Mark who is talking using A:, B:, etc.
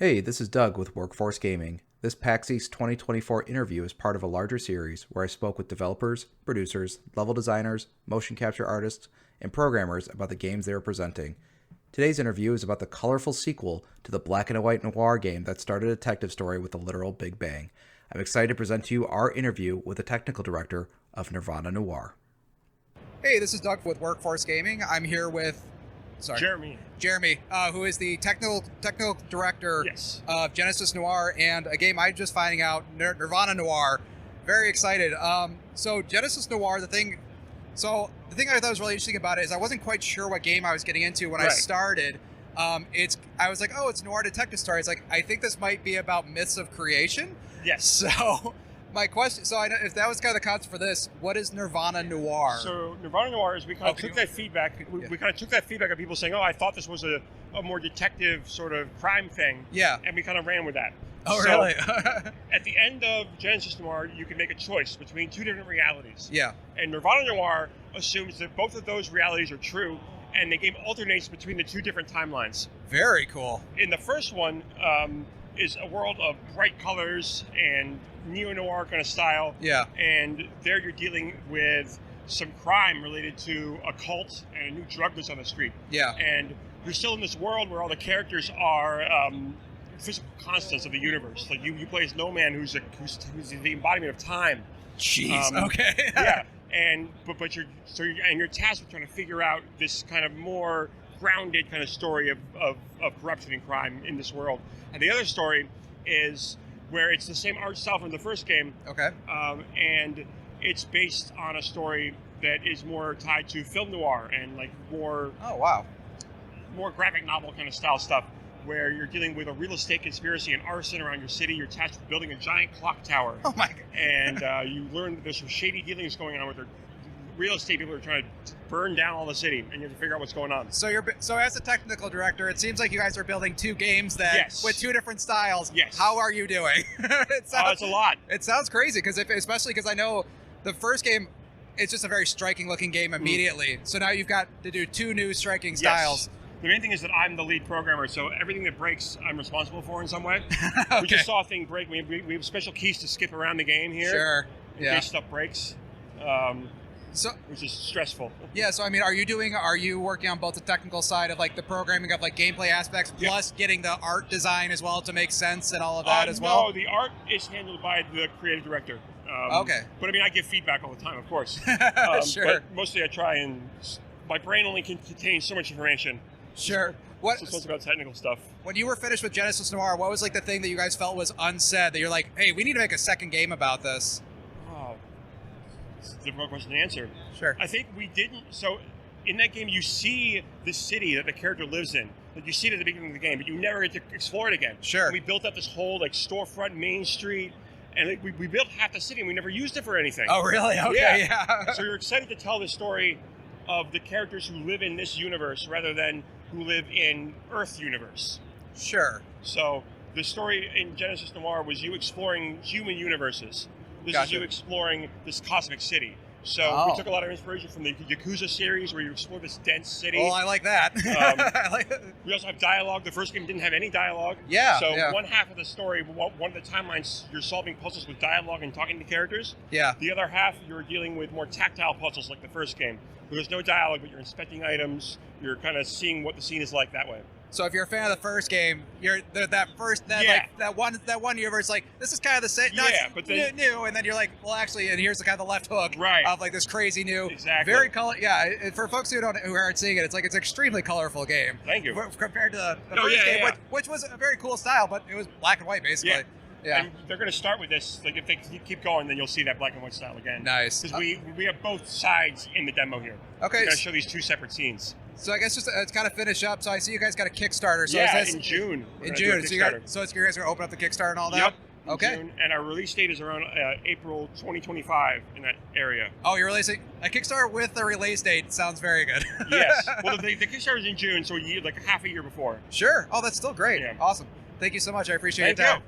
A: Hey, this is Doug with Workforce Gaming. This Pax East 2024 interview is part of a larger series where I spoke with developers, producers, level designers, motion capture artists, and programmers about the games they are presenting. Today's interview is about the colorful sequel to the black and white noir game that started a detective story with a literal Big Bang. I'm excited to present to you our interview with the technical director of Nirvana Noir.
B: Hey, this is Doug with Workforce Gaming. I'm here with Jeremy, who is the technical director of Genesis Noir and a game I'm just finding out, Nirvana Noir. Very excited. So Genesis Noir, the thing I thought was really interesting about it is I wasn't quite sure what game I was getting into when I started. I was like, oh, it's noir detective story. It's like, I think this might be about myths of creation.
C: Yes.
B: So my question, I know if that was kind of the concept for this, what is Nirvana Noir?
C: So Nirvana Noir is we kind of took that feedback. We kind of took that feedback of people saying, "Oh, I thought this was a more detective sort of crime thing."
B: Yeah.
C: And we kind of ran with that.
B: Oh,
C: so,
B: really?
C: At the end of Genesis Noir, you can make a choice between two different realities.
B: Yeah.
C: And Nirvana Noir assumes that both of those realities are true, and the game alternates between the two different timelines.
B: Very cool.
C: In the first one, is a world of bright colors and neo-noir kind of style.
B: Yeah.
C: And there you're dealing with some crime related to a cult and a new drug that's on the street.
B: Yeah.
C: And you're still in this world where all the characters are physical constants of the universe. Like you play as No Man, who's the embodiment of time.
B: Jeez. Okay.
C: Yeah. And but you're tasked with trying to figure out this kind of more grounded kind of story of corruption and crime in this world. And the other story is where it's the same art style from the first game.
B: Okay.
C: And it's based on a story that is more tied to film noir and like more graphic novel kind of style stuff, where you're dealing with a real estate conspiracy and arson around your city. You're tasked with building a giant clock tower.
B: Oh my God.
C: And you learn that there's some shady dealings going on with the real estate people are trying to burn down all the city, and you have to figure out what's going on.
B: So as a technical director, it seems like you guys are building two games with two different styles.
C: Yes.
B: How are you doing?
C: It's a lot.
B: It sounds crazy especially because I know the first game, it's just a very striking looking game immediately. So now you've got to do two new striking styles.
C: Yes. The main thing is that I'm the lead programmer, so everything that breaks, I'm responsible for in some way.
B: Okay.
C: We just saw a thing break. We have special keys to skip around the game here.
B: Sure.
C: In case stuff breaks. Which is stressful.
B: Yeah, so I mean, are you working on both the technical side of like the programming of like gameplay aspects, plus getting the art design as well to make sense and all of that as well?
C: No, the art is handled by the creative director.
B: Okay.
C: But I mean, I give feedback all the time, of course.
B: Sure.
C: But mostly I try and, my brain only can contain so much information.
B: Sure.
C: So it's mostly about technical stuff.
B: When you were finished with Genesis Noir, what was like the thing that you guys felt was unsaid that you're like, hey, we need to make a second game about this?
C: It's a difficult question to answer.
B: Sure.
C: I think we didn't. So in that game, you see the city that the character lives in. Like you see it at the beginning of the game, but you never get to explore it again.
B: Sure.
C: And we built up this whole like storefront main street, and like, we built half the city, and we never used it for anything.
B: Oh, really? Okay. Yeah.
C: So you're excited to tell the story of the characters who live in this universe rather than who live in Earth universe.
B: Sure.
C: So the story in Genesis Noir was you exploring human universes. This is you exploring this cosmic city. So we took a lot of inspiration from the Yakuza series where you explore this dense city.
B: Oh, I like that.
C: We also have dialogue. The first game didn't have any dialogue.
B: Yeah.
C: So one half of the story, one of the timelines, you're solving puzzles with dialogue and talking to characters.
B: Yeah.
C: The other half, you're dealing with more tactile puzzles like the first game. There's no dialogue, but you're inspecting items. You're kind of seeing what the scene is like that way.
B: So if you're a fan of the first game, you're that one universe, like this is kind of the same, but then, new, and then you're like, well, actually, and here's the kind of the left hook of like this crazy new, very color. Yeah, for folks who aren't seeing it, it's like it's an extremely colorful game.
C: Thank you.
B: Compared to the first game, which was a very cool style, but it was black and white basically. Yeah.
C: And they're going to start with this. Like if they keep going, then you'll see that black and white style again.
B: Nice.
C: Because we have both sides in the demo here.
B: Okay.
C: We're going to show these two separate scenes.
B: So I guess just to kind of finish up. So I see you guys got a Kickstarter. So
C: in June.
B: In June. So you guys are going to open up the Kickstarter and all that.
C: Yep.
B: Okay.
C: June, and our release date is around April 2025 in that area.
B: Oh, you're releasing a Kickstarter with the release date. Sounds very good.
C: Yes. Well, the Kickstarter is in June, so like half a year before.
B: Sure. Oh, that's still great.
C: Yeah.
B: Awesome. Thank you so much. I appreciate your time.
C: You.